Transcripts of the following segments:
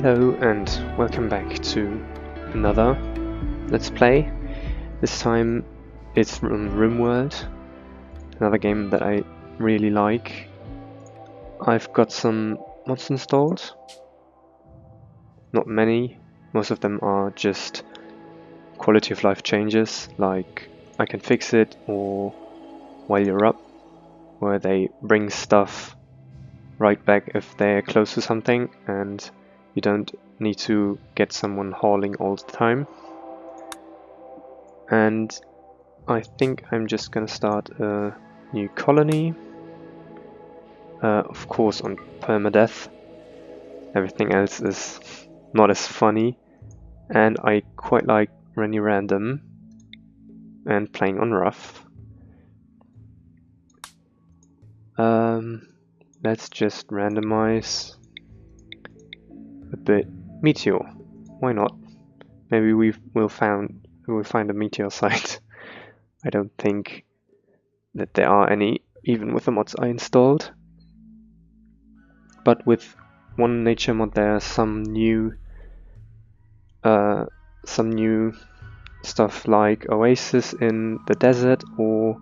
Hello and welcome back to another Let's Play. This time it's from Rimworld, another game that I really like. I've got some mods installed, not many, most of them are just quality of life changes, like I can fix it or while you're up, where they bring stuff right back if they're close to something and you don't need to get someone hauling all the time. And I think I'm just gonna start a new colony, of course on permadeath. Everything else is not as funny, and I quite like running random and playing on rough. Let's just randomize a bit. Meteor, why not? Maybe we'll find a meteor site. I don't think that there are any, even with the mods I installed. But with one nature mod, there are some new stuff like oasis in the desert or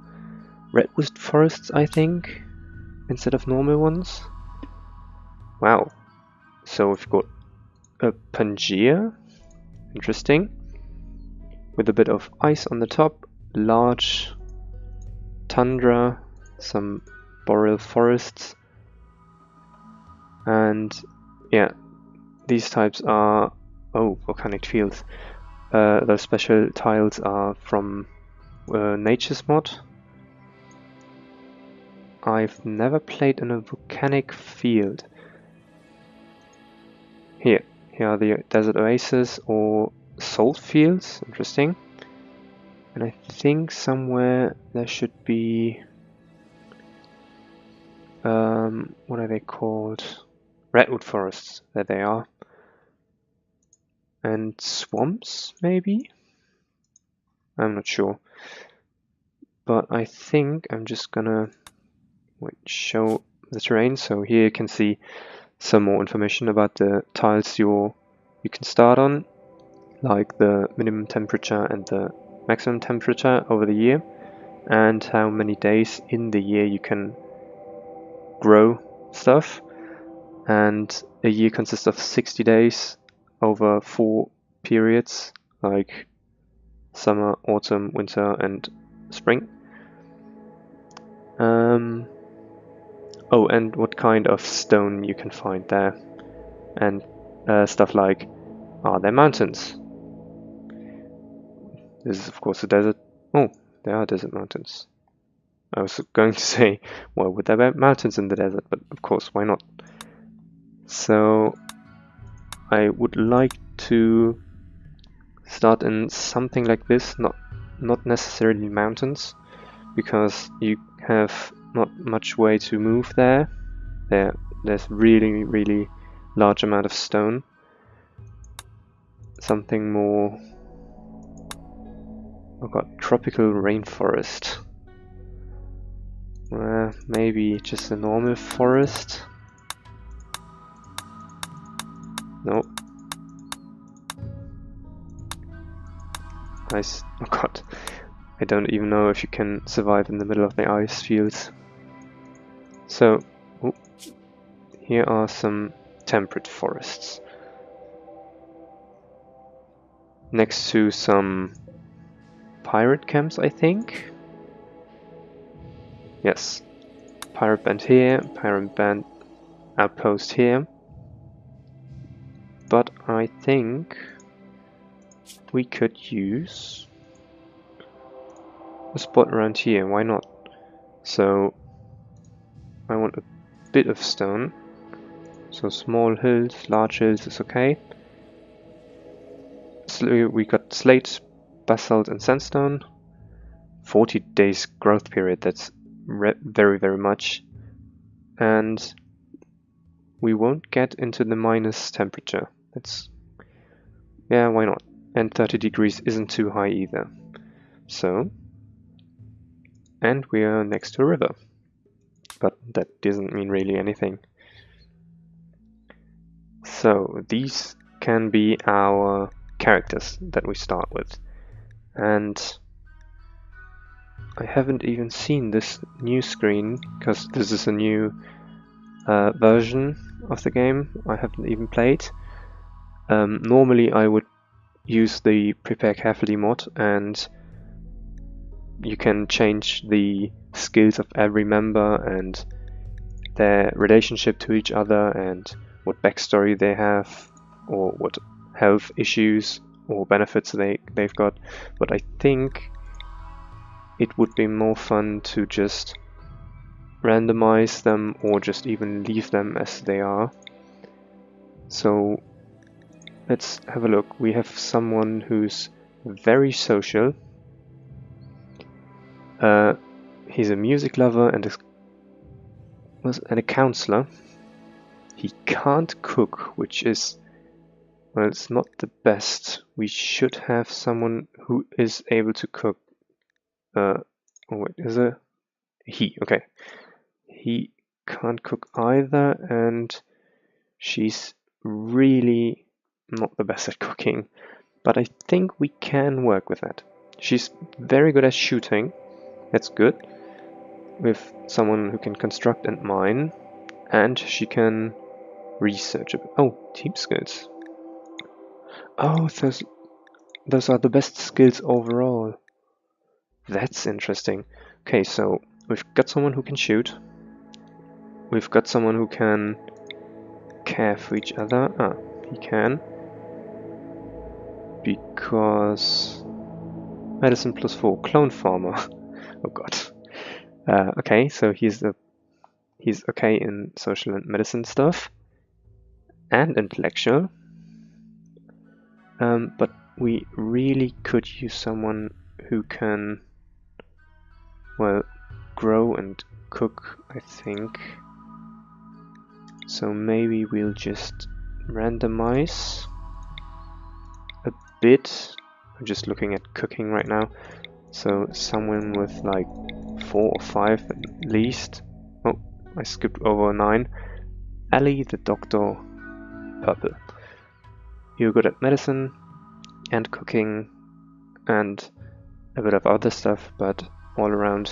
redwood forests, I think, instead of normal ones. Wow! So we've got a Pangaea, interesting, with a bit of ice on the top, large tundra, some boreal forests, and yeah, these types are volcanic fields. Those special tiles are from Nature's mod. I've never played in a volcanic field. Here are the desert oasis or salt fields, interesting. And I think somewhere there should be, what are they called? Redwood forests, there they are. And swamps, maybe? I'm not sure. But I think I'm just gonna show the terrain. So here you can see some more information about the tiles you can start on, like the minimum temperature and the maximum temperature over the year, and how many days in the year you can grow stuff. And a year consists of 60 days over 4 periods, like summer, autumn, winter, and spring. Oh, and what kind of stone you can find there, and stuff like, are there mountains? This is of course a desert. Oh, there are desert mountains. I was going to say, well, would there be mountains in the desert? But of course, why not? So I would like to start in something like this, not necessarily mountains, because you have not much way to move there. There's really large amount of stone. Something more. I've got tropical rainforest. Maybe just a normal forest. Nope. Ice. Oh god. I don't even know if you can survive in the middle of the ice fields. So, here are some temperate forests. Next to some pirate camps, I think. Yes. Pirate band here, pirate band outpost here. But I think we could use a spot around here, why not? So I want a bit of stone. So small hills, large hills is okay. So we got slate, basalt and sandstone. 40 days growth period, that's very much. And we won't get into the minus temperature. That's, yeah, why not? And 30 degrees isn't too high either. So, and we are next to a river. But that doesn't mean really anything. So these can be our characters that we start with. And I haven't even seen this new screen because this is a new version of the game I haven't even played. Normally I would use the Prepare Carefully mod, and you can change the skills of every member and their relationship to each other and what backstory they have or what health issues or benefits they've got. But I think it would be more fun to just randomize them or just even leave them as they are. So let's have a look. We have someone who's very social. He's a music lover and a counselor. He can't cook, which is, well, it's not the best. We should have someone who is able to cook. Oh wait, is it he? Okay, he can't cook either, and she's really not the best at cooking. But I think we can work with that. She's very good at shooting. That's good. With someone who can construct and mine, and she can research a bit. Oh, team skills. Oh, those are the best skills overall. That's interesting. Okay, so we've got someone who can shoot. We've got someone who can care for each other. Ah, he can. Because medicine +4, clone farmer. Oh god. Okay, so he's okay in social and medicine stuff and intellectual. But we really could use someone who can, well, grow and cook, I think. So maybe we'll just randomize a bit. I'm just looking at cooking right now. So someone with like 4 or 5 at least. Oh, I skipped over 9. Ellie the doctor, purple. You're good at medicine and cooking and a bit of other stuff, but all around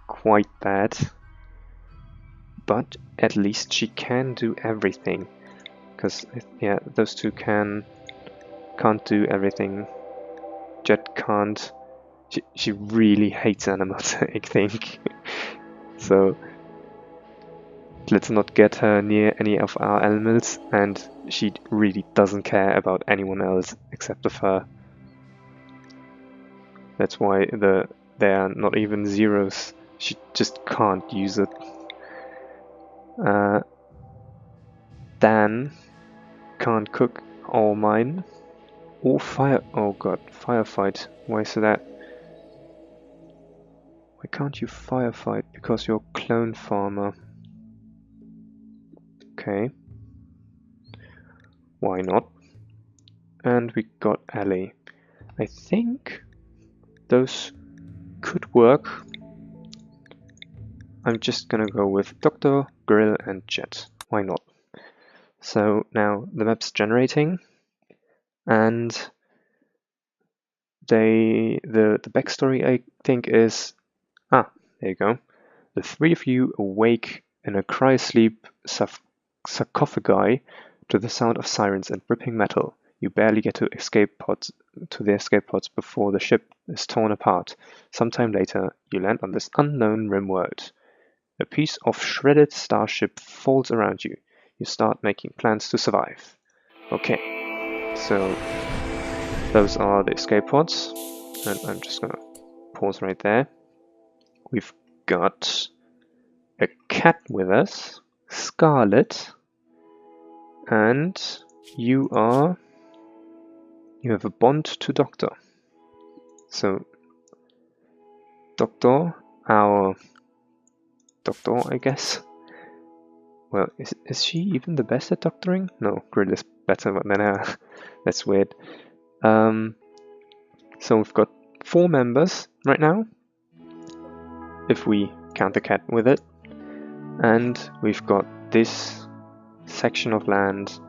quite bad. But at least she can do everything, because yeah, those two can't do everything. Jet can't. She really hates animals, I think. So let's not get her near any of our animals, and she really doesn't care about anyone else except of her. That's why they are not even zeros. She just can't use it. Dan can't cook or mine or fire. Oh god, firefight. Why is that? Why can't you firefight? Because you're a clone farmer. Okay. Why not? And we got Ellie. I think those could work. I'm just gonna go with Doctor, Grill, and Jet. Why not? So now the map's generating, and the backstory I think is there you go. The 3 of you awake in a cryosleep sarcophagi to the sound of sirens and ripping metal. You barely get to the escape pods before the ship is torn apart. Sometime later, you land on this unknown Rimworld. A piece of shredded starship falls around you. You start making plans to survive. Okay, so those are the escape pods, and I'm just gonna pause right there. We've got a cat with us, Scarlet, and you have a bond to Doctor. So Doctor, our Doctor, I guess. Well, is she even the best at doctoring? No, Grill is better than her. That's weird. So we've got 4 members right now, if we count the cat with it. And we've got this section of land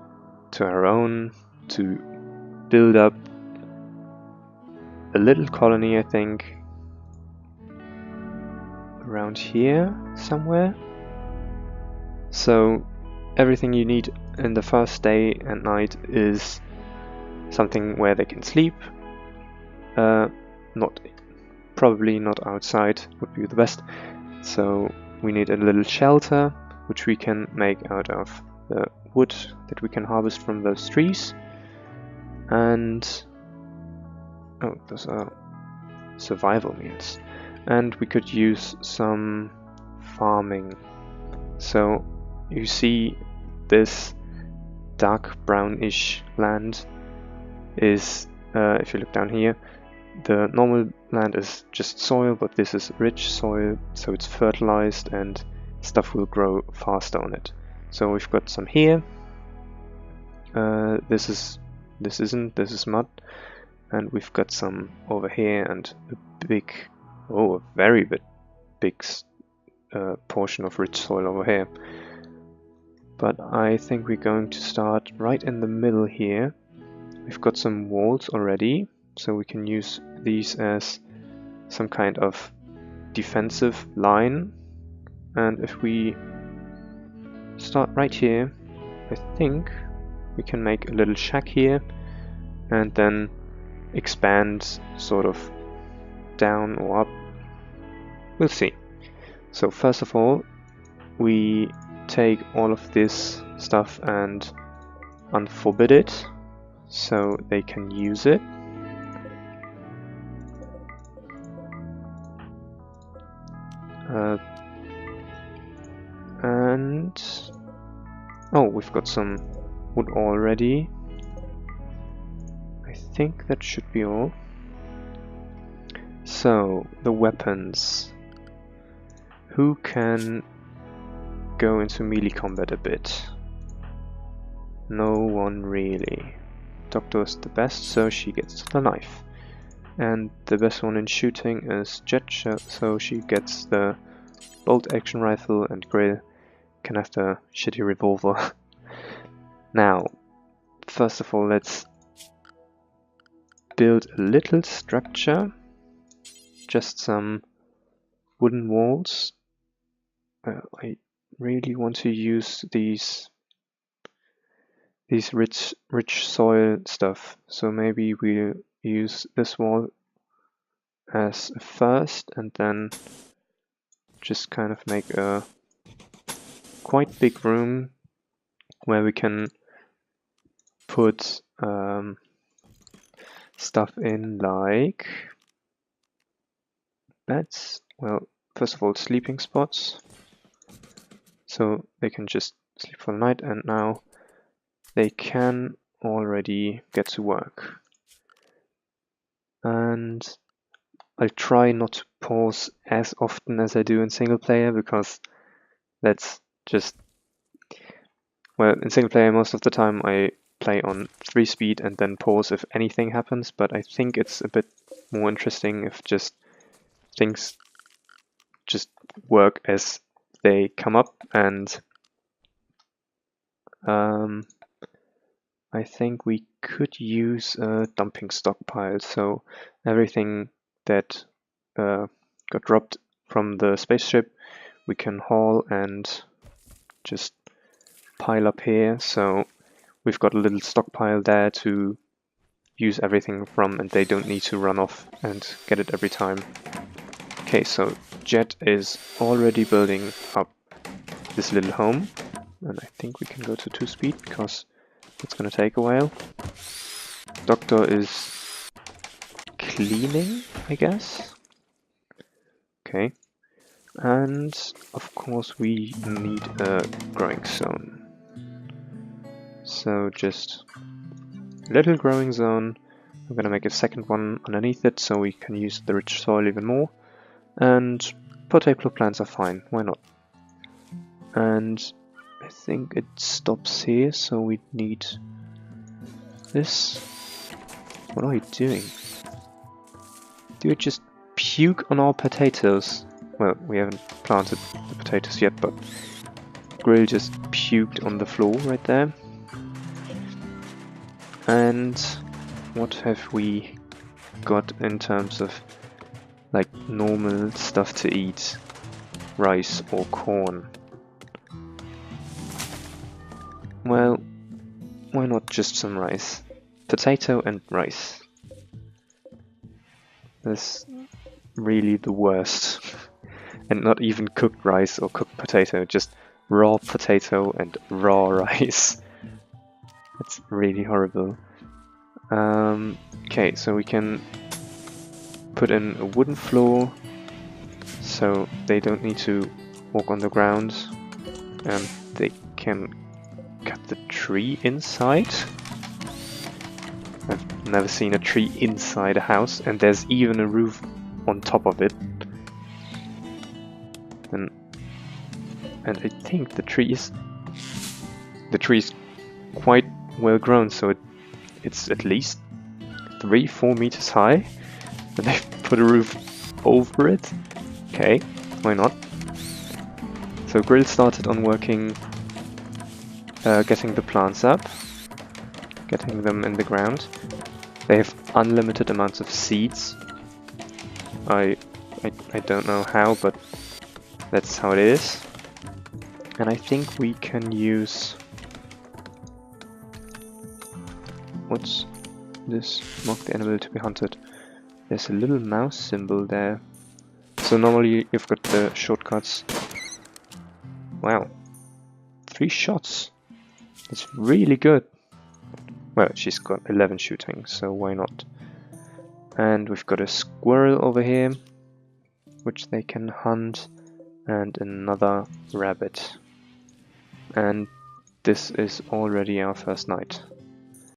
to our own to build up a little colony, I think, around here somewhere. So everything you need in the first day and night is something where they can sleep. Probably not outside would be the best. So we need a little shelter, which we can make out of the wood that we can harvest from those trees. And oh, those are survival meals. And we could use some farming. So you see this dark brownish land is, if you look down here, the normal land is just soil, but this is rich soil, so it's fertilized and stuff will grow faster on it. So we've got some here. This is mud, and we've got some over here and a very big portion of rich soil over here. But I think we're going to start right in the middle here. We've got some walls already, so we can use these as some kind of defensive line. And if we start right here, I think we can make a little shack here and then expand sort of down or up. We'll see. So first of all, we take all of this stuff and unforbid it so they can use it. And oh, we've got some wood already. I think that should be all. So the weapons. Who can go into melee combat a bit? No one really. Doctor is the best, so she gets the knife. And the best one in shooting is Jet, so she gets the bolt action rifle, and Grail can have the shitty revolver. Now, first of all, let's build a little structure. Just some wooden walls. I really want to use these rich soil stuff, so maybe we'll use this wall as a first, and then just kind of make a quite big room where we can put stuff in, like beds. Well, first of all, sleeping spots, so they can just sleep for the night, and now they can already get to work. And I'll try not to pause as often as I do in single player, because that's just, well, in single player most of the time I play on 3 speed and then pause if anything happens, but I think it's a bit more interesting if just things just work as they come up. And I think we could use a dumping stockpile, so everything that got dropped from the spaceship we can haul and just pile up here, so we've got a little stockpile there to use everything from, and they don't need to run off and get it every time. Okay, so Jet is already building up this little home, and I think we can go to 2 speed because it's gonna take a while. Doctor is cleaning, I guess. Okay, and of course we need a growing zone. So just a little growing zone. I'm gonna make a second one underneath it so we can use the rich soil even more. And potato plants are fine, why not? And I think it stops here, so we need this. What are you doing? Do you just puke on our potatoes? Well, we haven't planted the potatoes yet, but Grill just puked on the floor right there. And what have we got in terms of like normal stuff to eat? Rice or corn? Well, why not just some rice? Potato and rice. That's really the worst. And not even cooked rice or cooked potato, just raw potato and raw rice. It's really horrible. Okay, so we can put in a wooden floor so they don't need to walk on the ground, and they can cut the tree inside. I've never seen a tree inside a house, and there's even a roof on top of it. And I think the tree is quite well grown, so it's at least 3-4 meters high, and they've put a roof over it. Okay, why not? So Grill started on working, getting the plants up, getting them in the ground. They have unlimited amounts of seeds. I don't know how, but that's how it is. And I think we can use... What's this? Mark the animal to be hunted. There's a little mouse symbol there. So normally you've got the shortcuts. Wow. 3 shots. It's really good. Well, she's got 11 shooting, so why not? And we've got a squirrel over here, which they can hunt, and another rabbit. And this is already our first night.